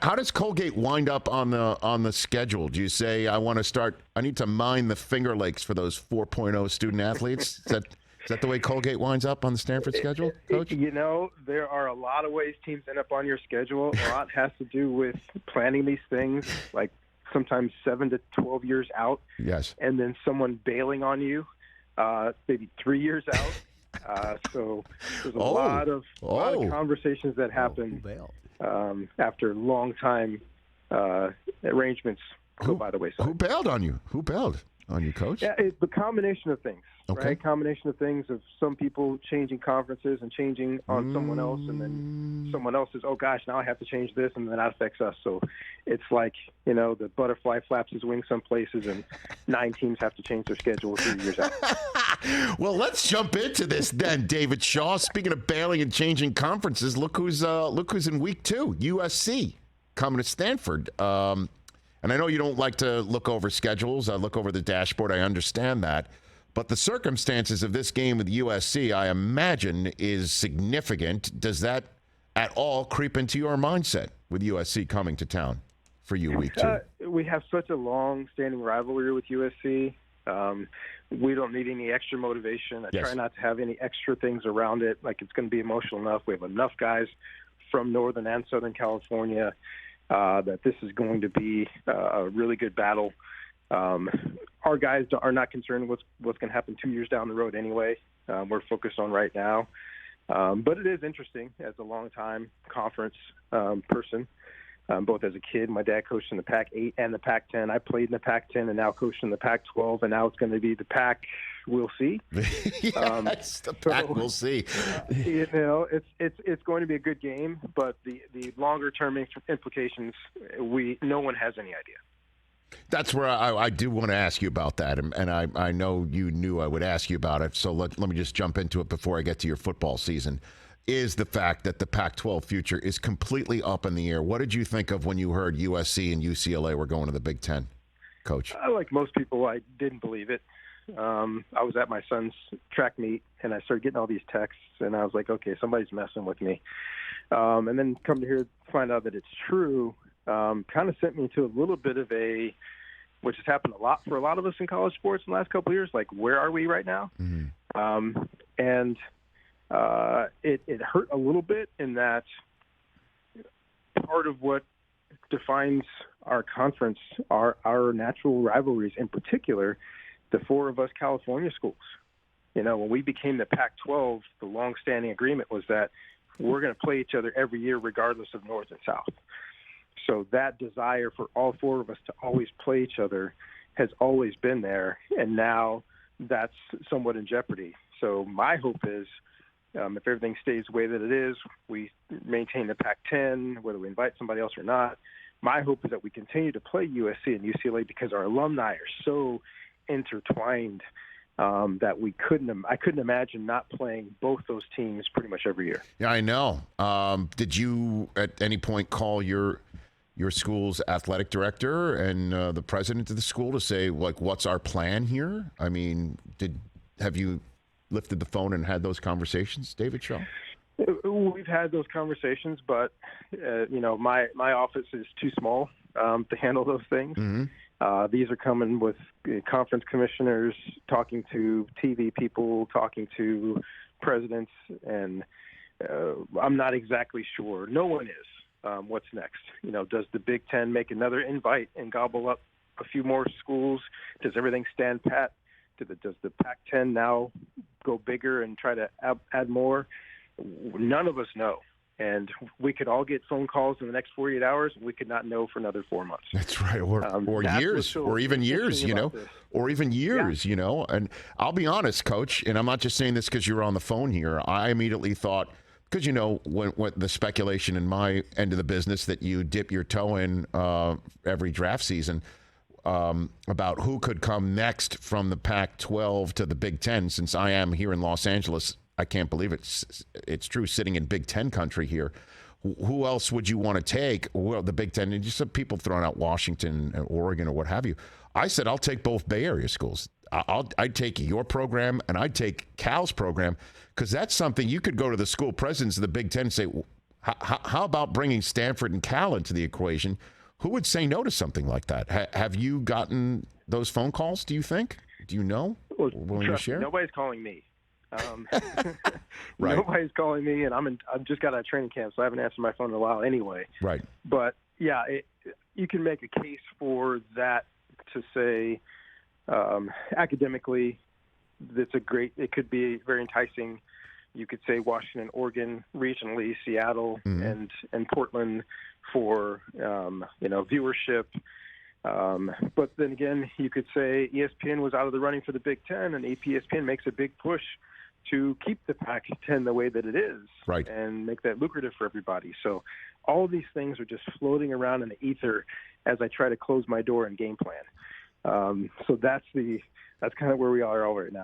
How does Colgate wind up on the schedule? Do you say I need to mine the Finger Lakes for those 4.0 student athletes? Is that the way Colgate winds up on the Stanford schedule, Coach? There are a lot of ways teams end up on your schedule. A lot has to do with planning these things, like sometimes 7 to 12 years out. Yes. And then someone bailing on you, maybe 3 years out. So there's a lot of conversations that happen after long time arrangements go by the wayside. Who bailed on you? Who bailed on you, Coach? Yeah, it's the combination of things. Okay. Right? Combination of things of some people changing conferences and changing on someone else, and then someone else says, "Oh gosh, now I have to change this," and then that affects us. So it's like the butterfly flaps his wings some places, and 9 teams have to change their schedule 3 years out. Well, let's jump into this then, David Shaw. Speaking of bailing and changing conferences, look who's in week 2, USC coming to Stanford. And I know you don't like to look over schedules. I look over the dashboard. I understand that. But the circumstances of this game with USC, I imagine, is significant. Does that at all creep into your mindset with USC coming to town for you week 2? We have such a long-standing rivalry with USC. We don't need any extra motivation. I try not to have any extra things around it. Like, it's going to be emotional enough. We have enough guys from Northern and Southern California that this is going to be a really good battle. Our guys are not concerned with what's going to happen 2 years down the road anyway. We're focused on right now. But it is interesting as a long-time conference person, both as a kid. My dad coached in the Pac-8 and the Pac-10. I played in the Pac-10 and now coached in the Pac-12, and now it's going to be the Pac. We'll see. Yes, the Pac. We'll see. It's going to be a good game, but the longer-term implications, no one has any idea. That's where I do want to ask you about that, and I know you knew I would ask you about it, so let me just jump into it before I get to your football season, is the fact that the Pac-12 future is completely up in the air. What did you think of when you heard USC and UCLA were going to the Big Ten, Coach? Like most people, I didn't believe it. I was at my son's track meet, and I started getting all these texts, and I was like, okay, somebody's messing with me. And then come to find out that it's true. Kind of sent me to a little bit of which has happened a lot for a lot of us in college sports in the last couple of years, like, where are we right now? Mm-hmm. And it hurt a little bit in that part of what defines our conference are our natural rivalries, in particular, the 4 of us California schools. When we became the Pac-12, the long-standing agreement was that we're going to play each other every year regardless of North and South. So that desire for all 4 of us to always play each other has always been there, and now that's somewhat in jeopardy. So my hope is, if everything stays the way that it is, we maintain the Pac-10, whether we invite somebody else or not. My hope is that we continue to play USC and UCLA because our alumni are so intertwined that I couldn't imagine not playing both those teams pretty much every year. Yeah, I know. Did you at any point call your school's athletic director and the president of the school to say, like, what's our plan here? I mean, have you lifted the phone and had those conversations, David Shaw? We've had those conversations, but my office is too small to handle those things. Mm-hmm. These are coming with conference commissioners, talking to TV people, talking to presidents, and I'm not exactly sure. No one is. What's next? Does the Big Ten make another invite and gobble up a few more schools? Does everything stand pat? Does the Pac-10 now go bigger and try to add more? None of us know. And we could all get phone calls in the next 48 hours. We could not know for another 4 months. That's right. Or years, or even years, or even years, And I'll be honest, Coach, and I'm not just saying this because you're on the phone here. I immediately thought, because, when the speculation in my end of the business that you dip your toe in every draft season about who could come next from the Pac-12 to the Big Ten, since I am here in Los Angeles. I can't believe it's true, sitting in Big Ten country here. Who else would you want to take? Well, the Big Ten, and just some people throwing out Washington and Oregon or what have you. I said, I'll take both Bay Area schools. I'd take your program and I'd take Cal's program, because that's something you could go to the school presidents of the Big Ten and say, How about bringing Stanford and Cal into the equation? Who would say no to something like that? Have you gotten those phone calls, do you think? Do you know? Well, willing to share? Nobody's calling me. Right. Nobody's calling me, and I've just got out of training camp, so I haven't answered my phone in a while anyway. Right. But, yeah, you can make a case for that to say academically it could be very enticing. You could say Washington, Oregon, regionally, Seattle, and Portland for viewership. But then again, you could say ESPN was out of the running for the Big Ten, and ESPN makes a big push to keep the Pac-10 the way that it is, right, and make that lucrative for everybody. So all of these things are just floating around in the ether as I try to close my door and game plan. So that's kind of where we are all right now.